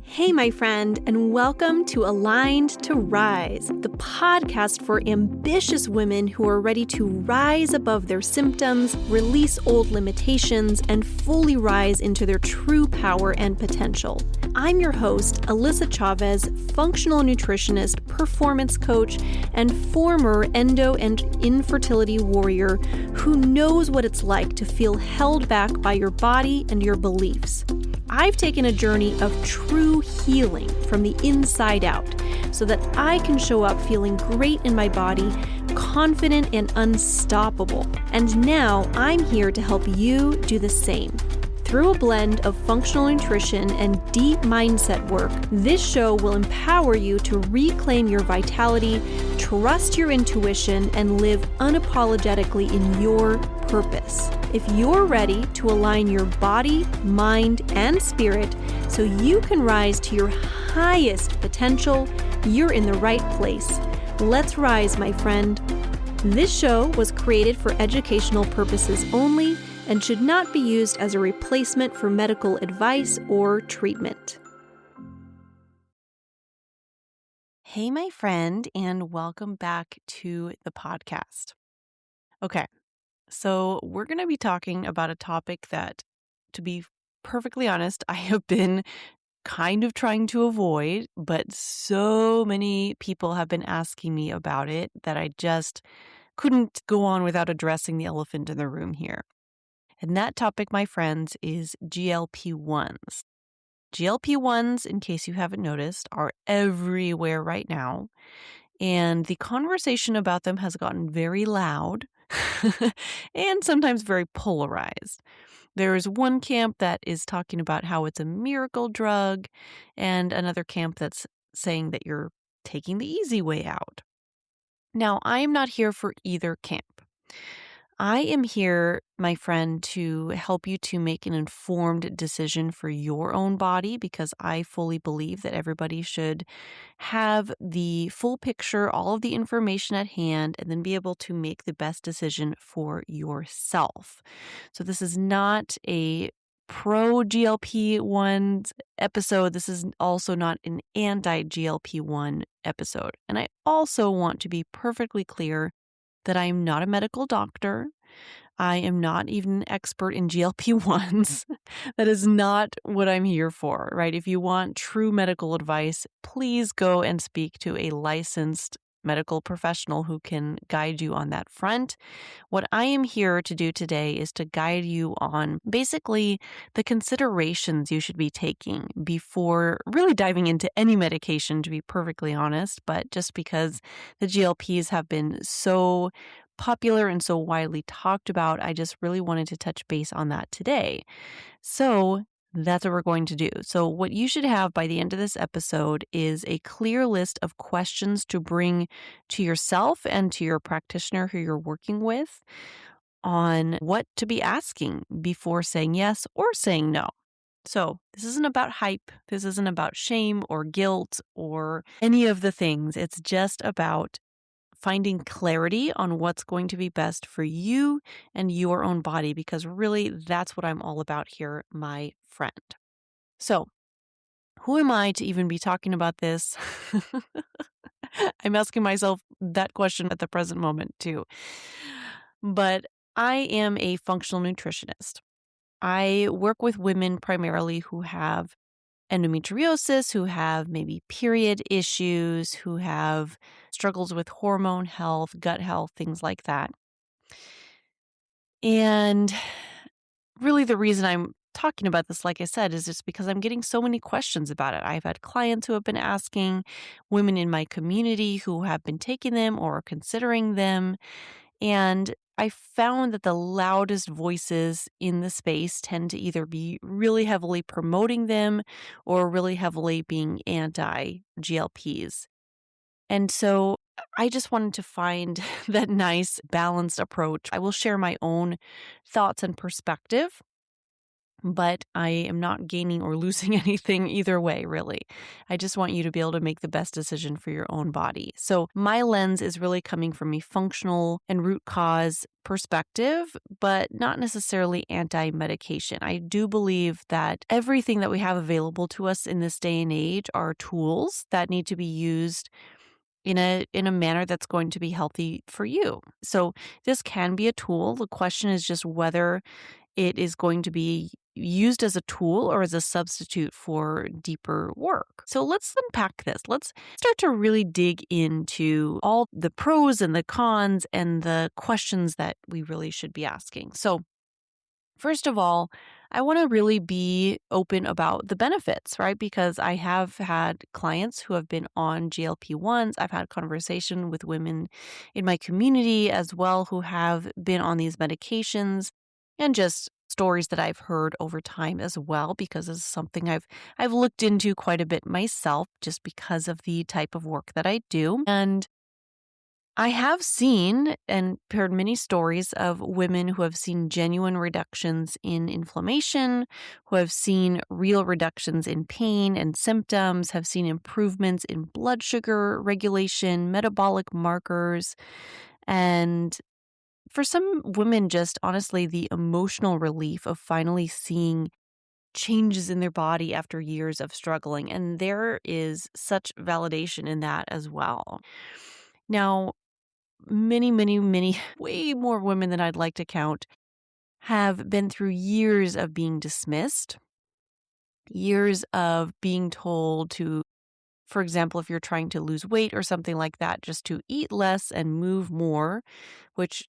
Hey, my friend, and welcome to Aligned to Rise, the podcast for ambitious women who are ready to rise above their symptoms, release old limitations, and fully rise into their true power and potential. I'm your host, Alyssa Chavez, functional nutritionist, performance coach, and former endo and infertility warrior who knows what it's like to feel held back by your body and your beliefs. I've taken a journey of true healing from the inside out so that I can show up feeling great in my body, confident and unstoppable. And now I'm here to help you do the same. Through a blend of functional nutrition and deep mindset work, this show will empower you to reclaim your vitality, trust your intuition, and live unapologetically in your purpose. If you're ready to align your body, mind, and spirit so you can rise to your highest potential, you're in the right place. Let's rise, my friend. This show was created for educational purposes only and should not be used as a replacement for medical advice or treatment. Hey, my friend, and welcome back to the podcast. Okay, so we're going to be talking about a topic that, to be perfectly honest, I have been kind of trying to avoid, but so many people have been asking me about it that I just couldn't go on without addressing the elephant in the room here. And that topic, my friends, is GLP-1s. GLP-1s, in case you haven't noticed, are everywhere right now. And the conversation about them has gotten very loud and sometimes very polarized. There is one camp that is talking about how it's a miracle drug, and another camp that's saying that you're taking the easy way out. Now, I am not here for either camp. I am here, my friend, to help you to make an informed decision for your own body, because I fully believe that everybody should have the full picture, all of the information at hand, and then be able to make the best decision for yourself. So this is not a pro GLP-1 episode. This is also not an anti-GLP-1 episode. And I also want to be perfectly clear that I am not a medical doctor. I am not even an expert in GLP-1s. That is not what I'm here for, right? If you want true medical advice, please go and speak to a licensed medical professional who can guide you on that front. What I am here to do today is to guide you on basically the considerations you should be taking before really diving into any medication, to be perfectly honest. But just because the GLPs have been so popular and so widely talked about, I just really wanted to touch base on that today. So that's what we're going to do. So what you should have by the end of this episode is a clear list of questions to bring to yourself and to your practitioner who you're working with on what to be asking before saying yes or saying no. So this isn't about hype. This isn't about shame or guilt or any of the things. It's just about finding clarity on what's going to be best for you and your own body, because really that's what I'm all about here, my friend. So, who am I to even be talking about this? I'm asking myself that question at the present moment too. But I am a functional nutritionist. I work with women primarily who have endometriosis, who have maybe period issues, who have struggles with hormone health, gut health, things like that. And really the reason I'm talking about this, like I said, is just because I'm getting so many questions about it. I've had clients who have been asking, women in my community who have been taking them or are considering them. And I found that the loudest voices in the space tend to either be really heavily promoting them or really heavily being anti-GLPs. And so I just wanted to find that nice balanced approach. I will share my own thoughts and perspective, but I am not gaining or losing anything either way, really. I just want you to be able to make the best decision for your own body. So my lens is really coming from a functional and root cause perspective, but not necessarily anti-medication. I do believe that everything that we have available to us in this day and age are tools that need to be used in a manner that's going to be healthy for you. So this can be a tool. The question is just whether it is going to be used as a tool or as a substitute for deeper work. So let's unpack this. Let's start to really dig into all the pros and the cons and the questions that we really should be asking. So first of all, I want to really be open about the benefits, right? Because I have had clients who have been on GLP-1s. I've had conversation with women in my community as well who have been on these medications, and just stories that I've heard over time as well, because this is something I've looked into quite a bit myself just because of the type of work that I do. And I have seen and heard many stories of women who have seen genuine reductions in inflammation, who have seen real reductions in pain and symptoms, have seen improvements in blood sugar regulation, metabolic markers, and for some women, just honestly, the emotional relief of finally seeing changes in their body after years of struggling. And there is such validation in that as well. Now, many, way more women than I'd like to count have been through years of being dismissed, years of being told to, for example, if you're trying to lose weight or something like that, just to eat less and move more, which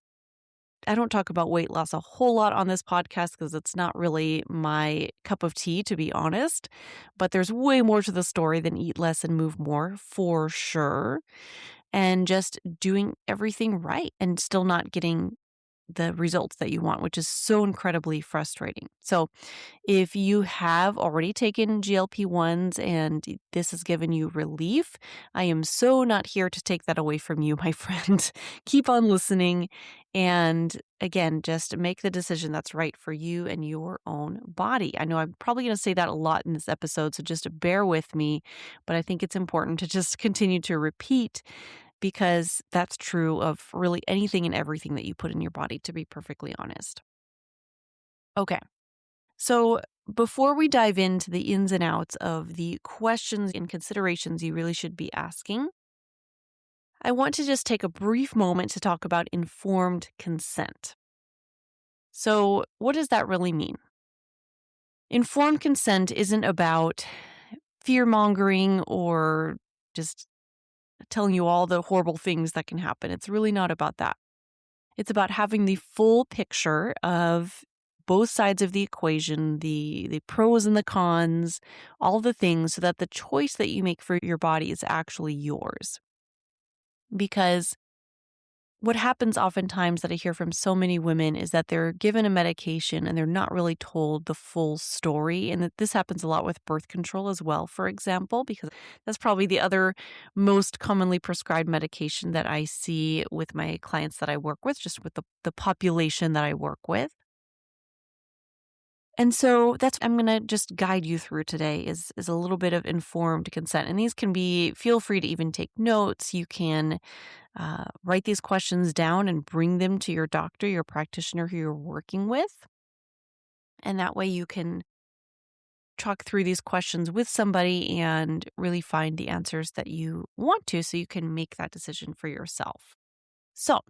I don't talk about weight loss a whole lot on this podcast because it's not really my cup of tea, to be honest. But there's way more to the story than eat less and move more, for sure. And just doing everything right and still not getting the results that you want, which is so incredibly frustrating. So if you have already taken GLP-1s and this has given you relief, I am so not here to take that away from you, my friend. Keep on listening. And again, just make the decision that's right for you and your own body. I know I'm probably going to say that a lot in this episode, so just bear with me. But I think it's important to just continue to repeat because that's true of really anything and everything that you put in your body, to be perfectly honest. Okay. So, before we dive into the ins and outs of the questions and considerations you really should be asking, I want to just take a brief moment to talk about informed consent. So, what does that really mean? Informed consent isn't about fear mongering or just telling you all the horrible things that can happen. It's really not about that. It's about having the full picture of both sides of the equation, the pros and the cons, all the things, so that the choice that you make for your body is actually yours. Because what happens oftentimes that I hear from so many women is that they're given a medication and they're not really told the full story. And that this happens a lot with birth control as well, for example, because that's probably the other most commonly prescribed medication that I see with my clients that I work with, just with the population that I work with. And so that's what I'm going to just guide you through today is a little bit of informed consent. And these can be, feel free to even take notes. You can write these questions down and bring them to your doctor, your practitioner who you're working with. And that way you can talk through these questions with somebody and really find the answers that you want to so you can make that decision for yourself. So,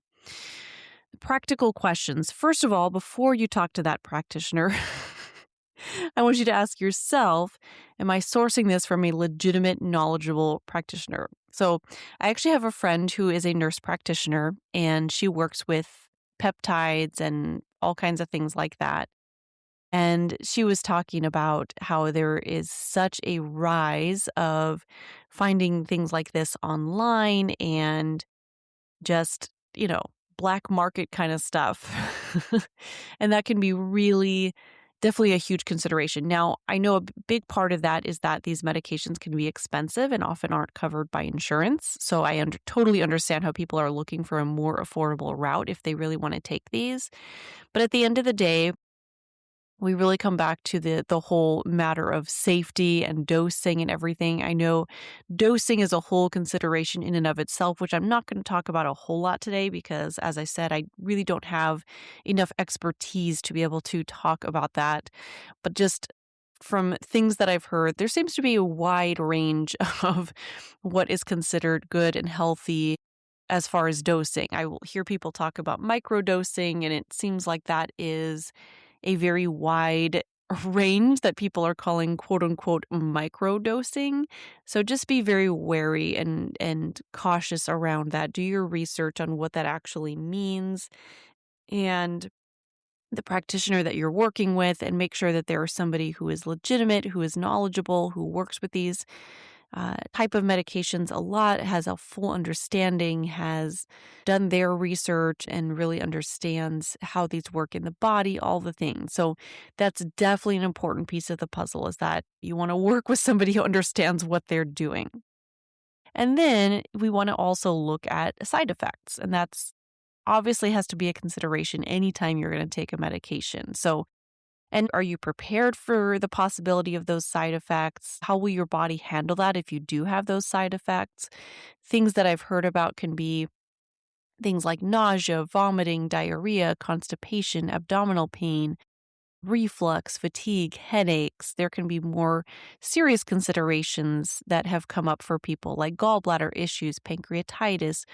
practical questions. First of all, before you talk to that practitioner, I want you to ask yourself, am I sourcing this from a legitimate, knowledgeable practitioner? So I actually have a friend who is a nurse practitioner, and she works with peptides and all kinds of things like that. And she was talking about how there is such a rise of finding things like this online and just, black market kind of stuff. And that can be really definitely a huge consideration. Now, I know a big part of that is that these medications can be expensive and often aren't covered by insurance. So I totally understand how people are looking for a more affordable route if they really want to take these. But at the end of the day, we really come back to the whole matter of safety and dosing and everything. I know dosing is a whole consideration in and of itself, which I'm not going to talk about a whole lot today because, as I said, I really don't have enough expertise to be able to talk about that. But just from things that I've heard, there seems to be a wide range of what is considered good and healthy as far as dosing. I will hear people talk about microdosing, and it seems like that is a very wide range that people are calling quote unquote microdosing. So just be very wary and cautious around that. Do your research on what that actually means and the practitioner that you're working with, and make sure that there is somebody who is legitimate, who is knowledgeable, who works with these type of medications a lot, has a full understanding, has done their research, and really understands how these work in the body, all the things. So that's definitely an important piece of the puzzle, is that you want to work with somebody who understands what they're doing. And then we want to also look at side effects. And that's obviously has to be a consideration anytime you're going to take a medication. So, and are you prepared for the possibility of those side effects? How will your body handle that if you do have those side effects? Things that I've heard about can be things like nausea, vomiting, diarrhea, constipation, abdominal pain, reflux, fatigue, headaches. There can be more serious considerations that have come up for people like gallbladder issues, pancreatitis,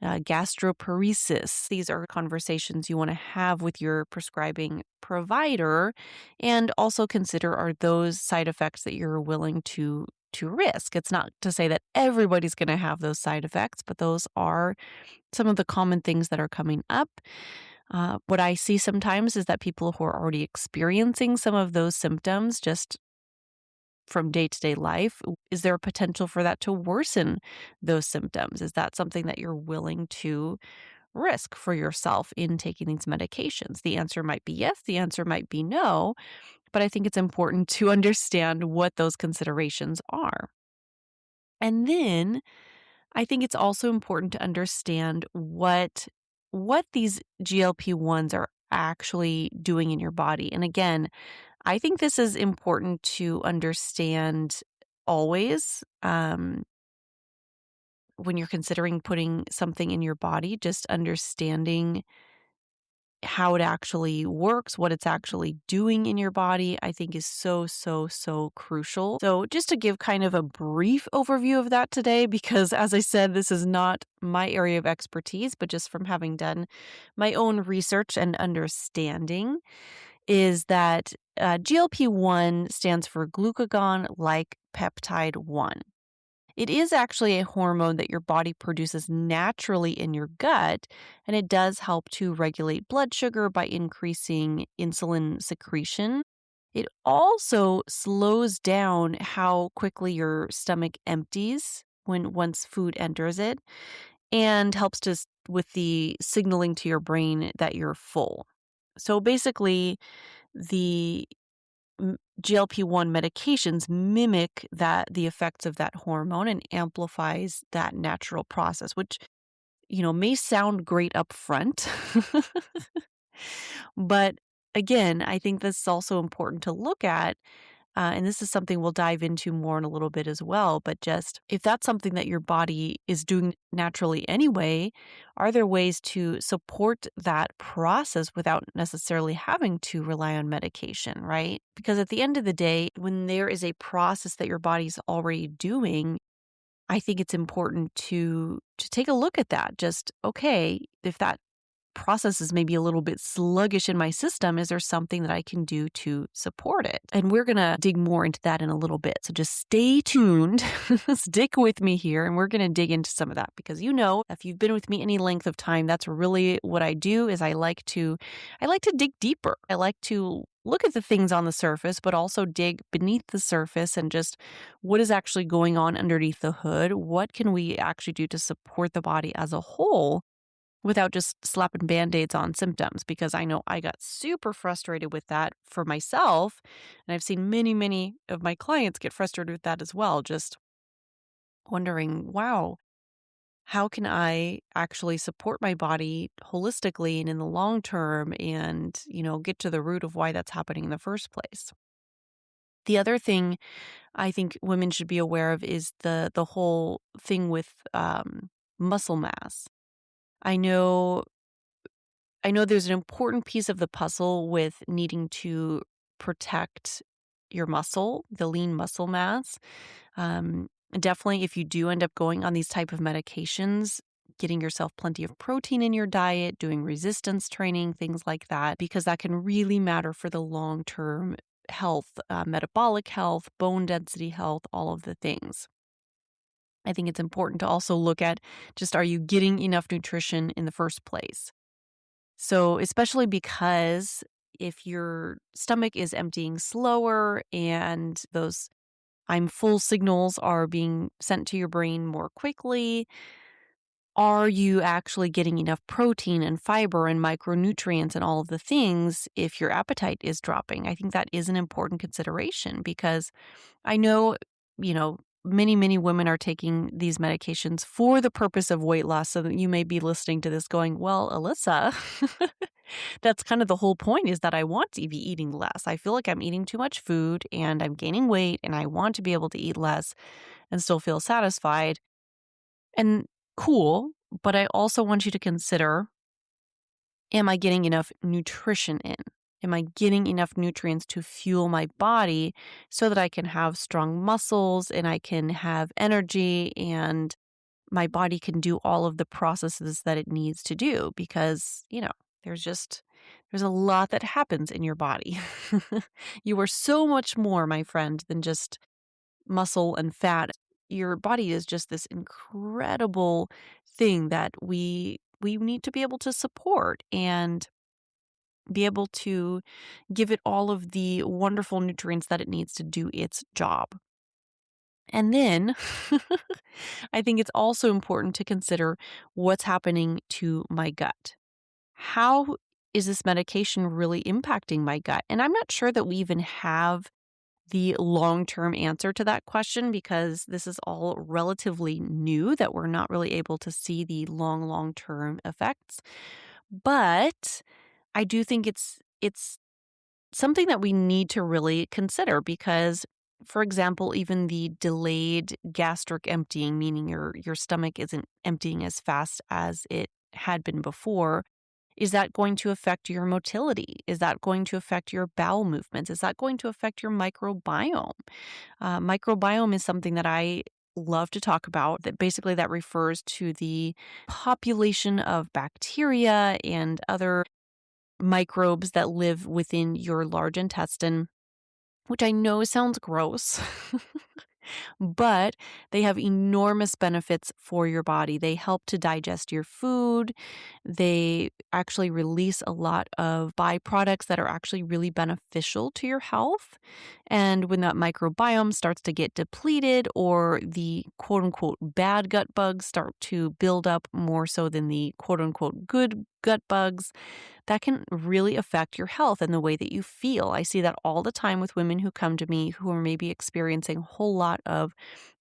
gastroparesis. These are conversations you want to have with your prescribing provider, and also consider, are those side effects that you're willing to risk. It's not to say that everybody's going to have those side effects, but those are some of the common things that are coming up. What I see sometimes is that people who are already experiencing some of those symptoms just from day to day life, is there a potential for that to worsen those symptoms? Is that something that you're willing to risk for yourself in taking these medications? The answer might be yes, the answer might be no, but I think it's important to understand what those considerations are. And then I think it's also important to understand what these GLP-1s are actually doing in your body. And again, I think this is important to understand always, when you're considering putting something in your body, just understanding how it actually works, what it's actually doing in your body, I think is so, so, so crucial. So, just to give kind of a brief overview of that today, because as I said, this is not my area of expertise, but just from having done my own research and understanding, is that GLP-1 stands for glucagon-like peptide 1. It is actually a hormone that your body produces naturally in your gut, and it does help to regulate blood sugar by increasing insulin secretion. It also slows down how quickly your stomach empties when once food enters it, and helps with the signaling to your brain that you're full. So basically, the GLP-1 medications mimic the effects of that hormone and amplifies that natural process, which, may sound great up front. But again, I think this is also important to look at. And this is something we'll dive into more in a little bit as well. But just if that's something that your body is doing naturally anyway, are there ways to support that process without necessarily having to rely on medication, right? Because at the end of the day, when there is a process that your body's already doing, I think it's important to take a look at that. Just, okay, if that process is maybe a little bit sluggish in my system, is there something that I can do to support it? And we're going to dig more into that in a little bit. So just stay tuned, stick with me here, and we're going to dig into some of that, because if you've been with me any length of time, that's really what I do. Is I like to dig deeper. I like to look at the things on the surface, but also dig beneath the surface and just what is actually going on underneath the hood. What can we actually do to support the body as a whole without just slapping Band-Aids on symptoms? Because I know I got super frustrated with that for myself. And I've seen many, many of my clients get frustrated with that as well. Just wondering, wow, how can I actually support my body holistically and in the long term and, get to the root of why that's happening in the first place? The other thing I think women should be aware of is the whole thing with muscle mass. I know I know there's an important piece of the puzzle with needing to protect your muscle, the lean muscle mass. Definitely, if you do end up going on these type of medications, getting yourself plenty of protein in your diet, doing resistance training, things like that, because that can really matter for the long term health, metabolic health, bone density health, all of the things. I think it's important to also look at just, are you getting enough nutrition in the first place? So, especially because if your stomach is emptying slower and those I'm full signals are being sent to your brain more quickly, are you actually getting enough protein and fiber and micronutrients and all of the things if your appetite is dropping? I think that is an important consideration because I know, many, many women are taking these medications for the purpose of weight loss. So that you may be listening to this going, well, Alyssa, that's kind of the whole point is that I want to be eating less. I feel like I'm eating too much food and I'm gaining weight and I want to be able to eat less and still feel satisfied. And cool. But I also want you to consider, am I getting enough nutrition in? Am I getting enough nutrients to fuel my body so that I can have strong muscles and I can have energy and my body can do all of the processes that it needs to do? Because, there's a lot that happens in your body. You are so much more, my friend, than just muscle and fat. Your body is just this incredible thing that we need to be able to support and be able to give it all of the wonderful nutrients that it needs to do its job. And then I think it's also important to consider what's happening to my gut. How is this medication really impacting my gut? And I'm not sure that we even have the long-term answer to that question because this is all relatively new that we're not really able to see the long-term effects. But I do think it's something that we need to really consider because, for example, even the delayed gastric emptying, meaning your stomach isn't emptying as fast as it had been before, is that going to affect your motility? Is that going to affect your bowel movements? Is that going to affect your microbiome? Microbiome is something that I love to talk about. That refers to the population of bacteria and other microbes that live within your large intestine, which I know sounds gross, but they have enormous benefits for your body. They help to digest your food. They actually release a lot of byproducts that are actually really beneficial to your health. And when that microbiome starts to get depleted or the quote unquote bad gut bugs start to build up more so than the quote unquote good gut bugs, that can really affect your health and the way that you feel. I see that all the time with women who come to me who are maybe experiencing a whole lot of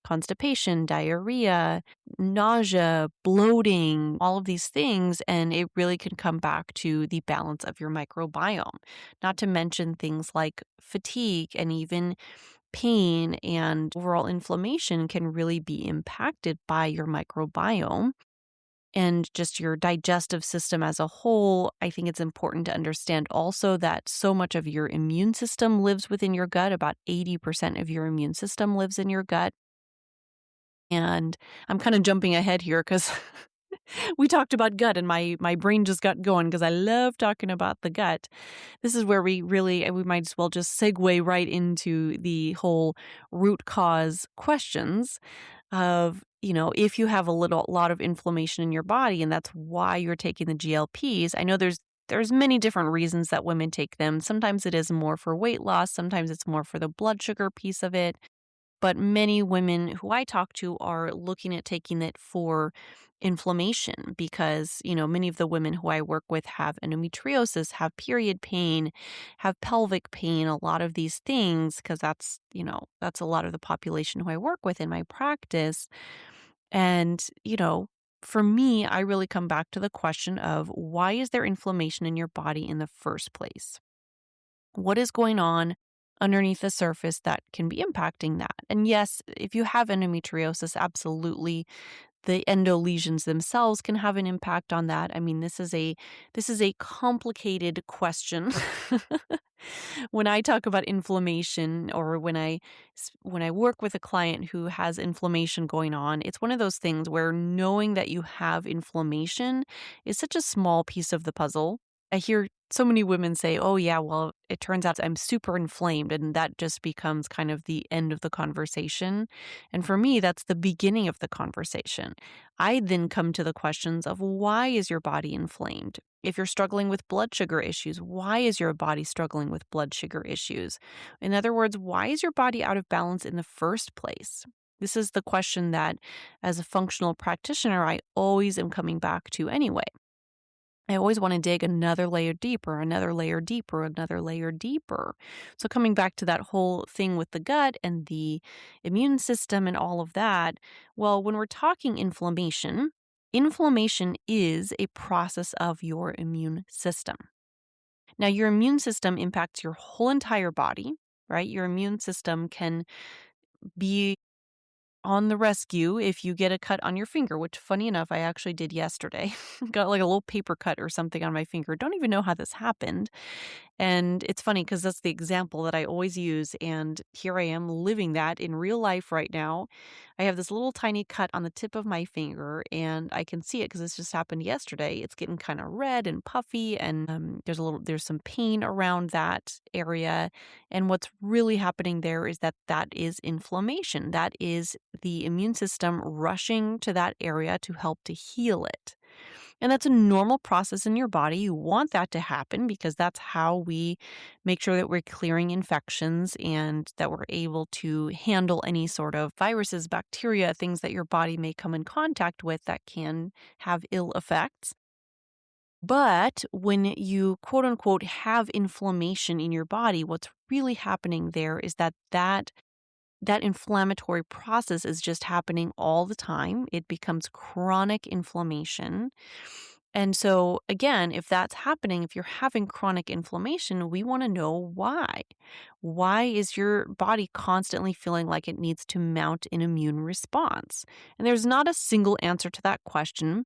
constipation, diarrhea, nausea, bloating, all of these things. And it really can come back to the balance of your microbiome, not to mention things like fatigue and even pain and overall inflammation can really be impacted by your microbiome and just your digestive system as a whole. I think it's important to understand also that so much of your immune system lives within your gut. About 80% of your immune system lives in your gut. And I'm kind of jumping ahead here because we talked about gut and my brain just got going because I love talking about the gut. This is where we might as well just segue right into the whole root cause questions of, if you have a lot of inflammation in your body and that's why you're taking the GLPs. I know there's many different reasons that women take them. Sometimes it is more for weight loss, sometimes it's more for the blood sugar piece of it. But many women who I talk to are looking at taking it for inflammation because, many of the women who I work with have endometriosis, have period pain, have pelvic pain, a lot of these things, because that's a lot of the population who I work with in my practice. And, for me, I really come back to the question of why is there inflammation in your body in the first place? What is going on underneath the surface that can be impacting that? And yes, if you have endometriosis, absolutely the endo lesions themselves can have an impact on that. I mean, this is a complicated question. When I talk about inflammation or when I work with a client who has inflammation going on, it's one of those things where knowing that you have inflammation is such a small piece of the puzzle. I hear so many women say, "Oh yeah, well, it turns out I'm super inflamed," and that just becomes kind of the end of the conversation. And for me, that's the beginning of the conversation. I then come to the questions of why is your body inflamed? If you're struggling with blood sugar issues, why is your body struggling with blood sugar issues? In other words, why is your body out of balance in the first place? This is the question that, as a functional practitioner, I always am coming back to anyway. I always want to dig another layer deeper, another layer deeper, another layer deeper. So, coming back to that whole thing with the gut and the immune system and all of that, well, when we're talking inflammation, inflammation is a process of your immune system. Now, your immune system impacts your whole entire body, right? Your immune system can be on the rescue if you get a cut on your finger, which funny enough, I actually did yesterday. Got like a little paper cut or something on my finger. Don't even know how this happened. And it's funny because that's the example that I always use. And here I am living that in real life right now. I have this little tiny cut on the tip of my finger and I can see it because this just happened yesterday. It's getting kind of red and puffy and there's some pain around that area. And what's really happening there is that is inflammation. That is the immune system rushing to that area to help to heal it. And that's a normal process in your body. You want that to happen because that's how we make sure that we're clearing infections and that we're able to handle any sort of viruses, bacteria, things that your body may come in contact with that can have ill effects. But when you quote unquote have inflammation in your body, what's really happening there is that inflammatory process is just happening all the time. It becomes chronic inflammation. And so, again, if that's happening, if you're having chronic inflammation, we want to know why. Why is your body constantly feeling like it needs to mount an immune response? And there's not a single answer to that question.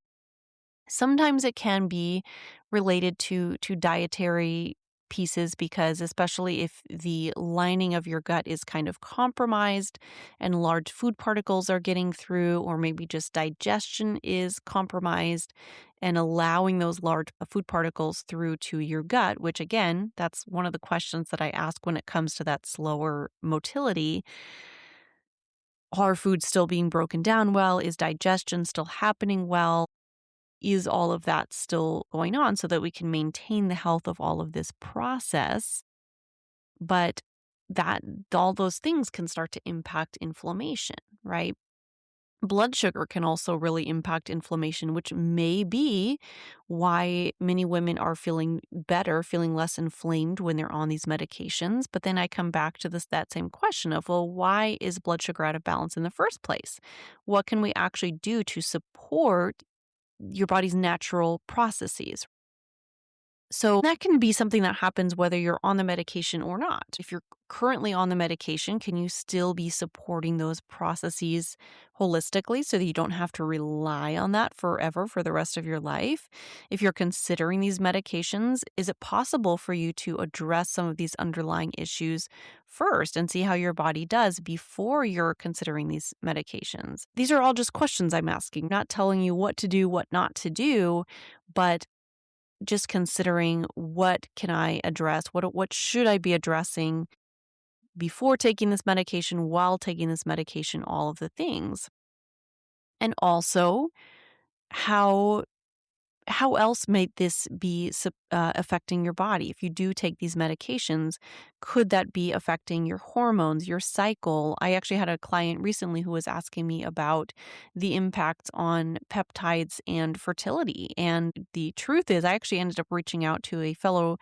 Sometimes it can be related to dietary pieces because especially if the lining of your gut is kind of compromised and large food particles are getting through, or maybe just digestion is compromised and allowing those large food particles through to your gut, which again, that's one of the questions that I ask when it comes to that slower motility. Are foods still being broken down well? Is digestion still happening well? Is all of that still going on so that we can maintain the health of all of this process? But that all those things can start to impact inflammation, right? Blood sugar can also really impact inflammation, which may be why many women are feeling better, feeling less inflamed when they're on these medications. But then I come back to that same question of, well, why is blood sugar out of balance in the first place? What can we actually do to support your body's natural processes? So that can be something that happens whether you're on the medication or not. If you're currently on the medication, can you still be supporting those processes holistically so that you don't have to rely on that forever for the rest of your life? If you're considering these medications, is it possible for you to address some of these underlying issues first and see how your body does before you're considering these medications? These are all just questions I'm asking, not telling you what to do, what not to do, but just considering what can I address? What should I be addressing before taking this medication, while taking this medication, all of the things. And also, how how else might this be affecting your body? If you do take these medications, could that be affecting your hormones, your cycle? I actually had a client recently who was asking me about the impacts on peptides and fertility. And the truth is, I actually ended up reaching out to a fellow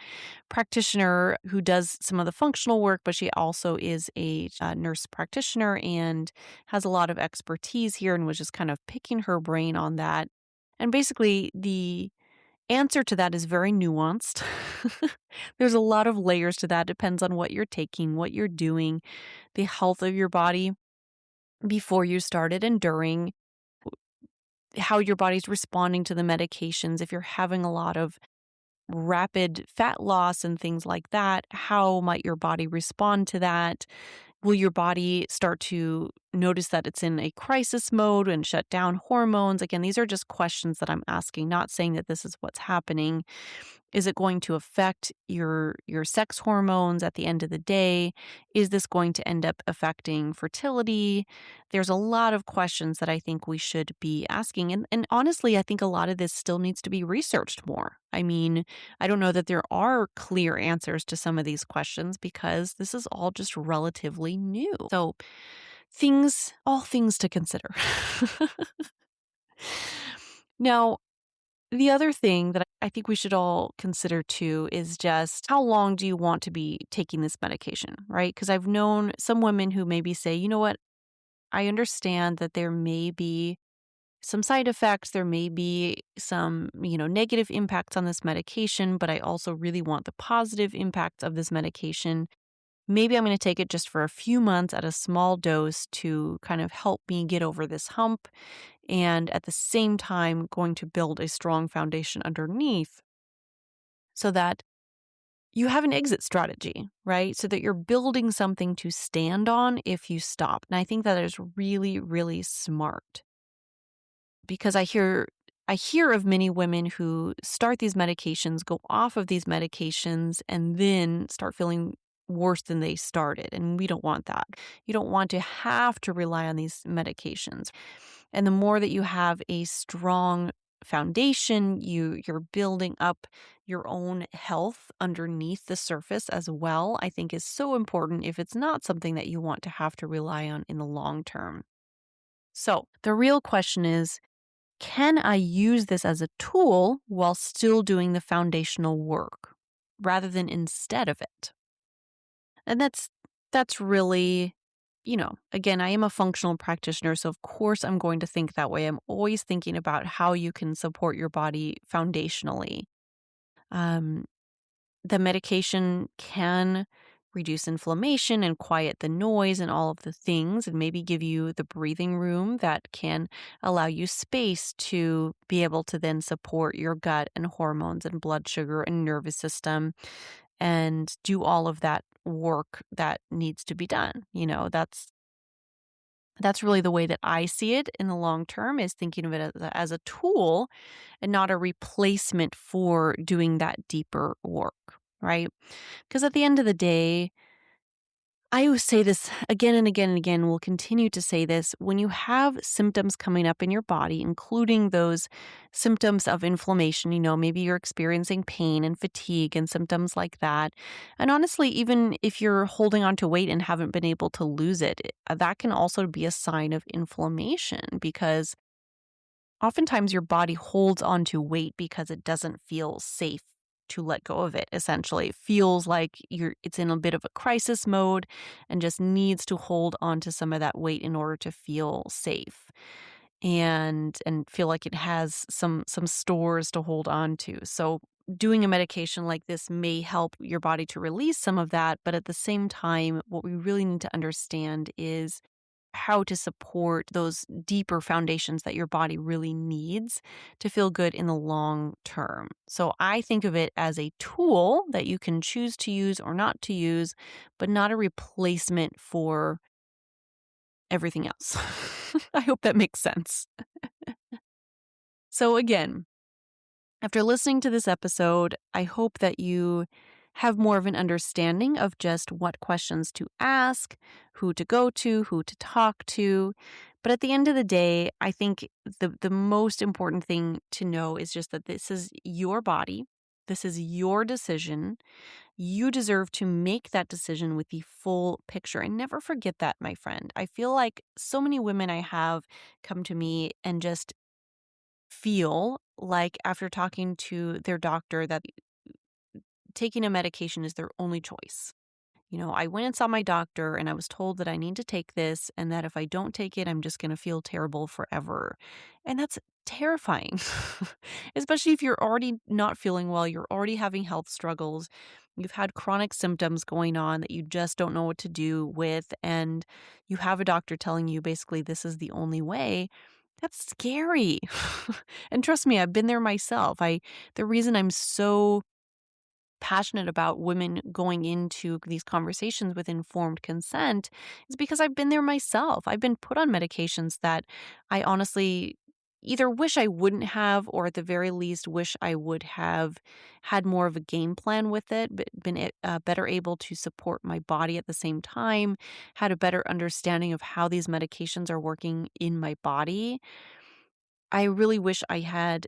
practitioner who does some of the functional work, but she also is a nurse practitioner and has a lot of expertise here and was just kind of picking her brain on that. And basically, the answer to that is very nuanced. There's a lot of layers to that. Depends on what you're taking, what you're doing, the health of your body before you started and during, how your body's responding to the medications. If you're having a lot of rapid fat loss and things like that, how might your body respond to that? Will your body start to notice that it's in a crisis mode and shut down hormones? Again, these are just questions that I'm asking, not saying that this is what's happening. Is it going to affect your sex hormones at the end of the day? Is this going to end up affecting fertility? There's a lot of questions that I think we should be asking. And honestly, I think a lot of this still needs to be researched more. I mean, I don't know that there are clear answers to some of these questions because this is all just relatively new. So all things to consider. Now, the other thing that I think we should all consider too is just how long do you want to be taking this medication, right? Because I've known some women who maybe say, you know what, I understand that there may be some side effects, there may be some, negative impacts on this medication, but I also really want the positive impacts of this medication. Maybe I'm going to take it just for a few months at a small dose to kind of help me get over this hump, and at the same time going to build a strong foundation underneath so that you have an exit strategy, right? So that you're building something to stand on if you stop. And I think that is really, really smart because I hear of many women who start these medications, go off of these medications, and then start feeling worse than they started. And we don't want that. You don't want to have to rely on these medications. And the more that you have a strong foundation, you're building up your own health underneath the surface as well, I think is so important if it's not something that you want to have to rely on in the long term. So the real question is, can I use this as a tool while still doing the foundational work rather than instead of it? And that's really, again, I am a functional practitioner, so of course I'm going to think that way. I'm always thinking about how you can support your body foundationally. Um, the medication can reduce inflammation and quiet the noise and all of the things, and maybe give you the breathing room that can allow you space to be able to then support your gut and hormones and blood sugar and nervous system and do all of that work that needs to be done. That's really the way that I see it in the long term, is thinking of it as a tool and not a replacement for doing that deeper work, right? Because at the end of the day, I always say this again and again and again, we'll continue to say this. When you have symptoms coming up in your body, including those symptoms of inflammation, maybe you're experiencing pain and fatigue and symptoms like that. And honestly, even if you're holding on to weight and haven't been able to lose it, that can also be a sign of inflammation, because oftentimes your body holds on to weight because it doesn't feel safe to let go of it. Essentially, it feels like it's in a bit of a crisis mode and just needs to hold on to some of that weight in order to feel safe and feel like it has some stores to hold on to. So doing a medication like this may help your body to release some of that, but at the same time, what we really need to understand is how to support those deeper foundations that your body really needs to feel good in the long term. So I think of it as a tool that you can choose to use or not to use, but not a replacement for everything else. I hope that makes sense. So again, after listening to this episode, I hope that you have more of an understanding of just what questions to ask, who to go to, who to talk to. But at the end of the day, I think the most important thing to know is just that this is your body. This is your decision. You deserve to make that decision with the full picture. And never forget that, my friend. I feel like so many women I have come to me and just feel like, after talking to their doctor, that taking a medication is their only choice. I went and saw my doctor and I was told that I need to take this and that if I don't take it, I'm just going to feel terrible forever. And that's terrifying, especially if you're already not feeling well, you're already having health struggles, you've had chronic symptoms going on that you just don't know what to do with, and you have a doctor telling you basically this is the only way. That's scary. And trust me, I've been there myself. The reason I'm so passionate about women going into these conversations with informed consent is because I've been there myself. I've been put on medications that I honestly either wish I wouldn't have, or at the very least wish I would have had more of a game plan with it, but been better able to support my body at the same time, had a better understanding of how these medications are working in my body. I really wish I had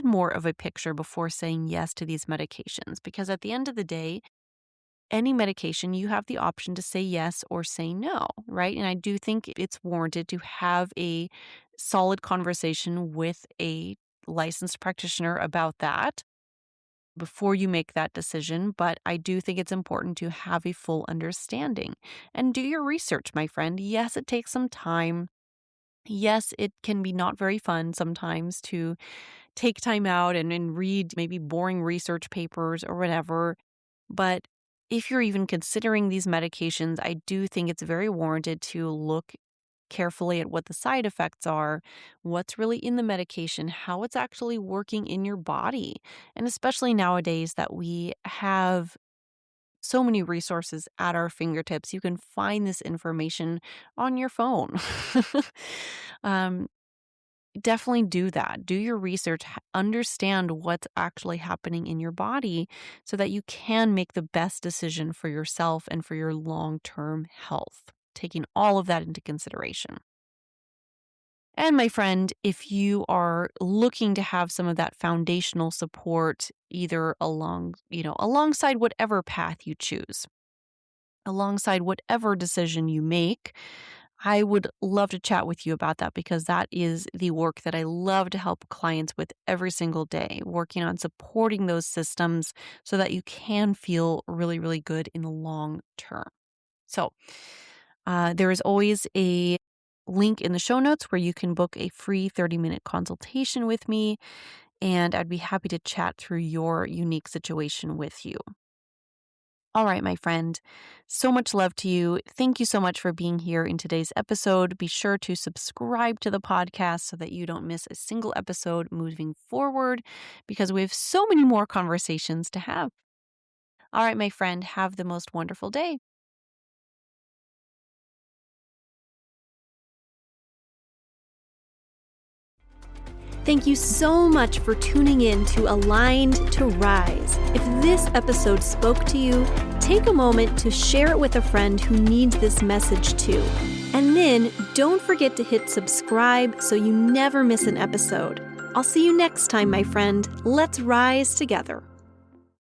more of a picture before saying yes to these medications, because at the end of the day, any medication, you have the option to say yes or say no, right? And I do think it's warranted to have a solid conversation with a licensed practitioner about that before you make that decision. But I do think it's important to have a full understanding and do your research, my friend. Yes, it takes some time. Yes, it can be not very fun sometimes to take time out and read maybe boring research papers or whatever. But if you're even considering these medications, I do think it's very warranted to look carefully at what the side effects are, what's really in the medication, how it's actually working in your body. And especially nowadays that we have so many resources at our fingertips, you can find this information on your phone. um, Definitely do that. Do your research, understand what's actually happening in your body so that you can make the best decision for yourself and for your long-term health, taking all of that into consideration. And my friend, if you are looking to have some of that foundational support, either alongside whatever path you choose, alongside whatever decision you make, I would love to chat with you about that, because that is the work that I love to help clients with every single day, working on supporting those systems so that you can feel really, really good in the long term. So there is always a link in the show notes where you can book a free 30-minute consultation with me, and I'd be happy to chat through your unique situation with you. All right, my friend, so much love to you. Thank you so much for being here in today's episode. Be sure to subscribe to the podcast so that you don't miss a single episode moving forward, because we have so many more conversations to have. All right, my friend, have the most wonderful day. Thank you so much for tuning in to Aligned to Rise. If this episode spoke to you, take a moment to share it with a friend who needs this message too. And then don't forget to hit subscribe so you never miss an episode. I'll see you next time, my friend. Let's rise together.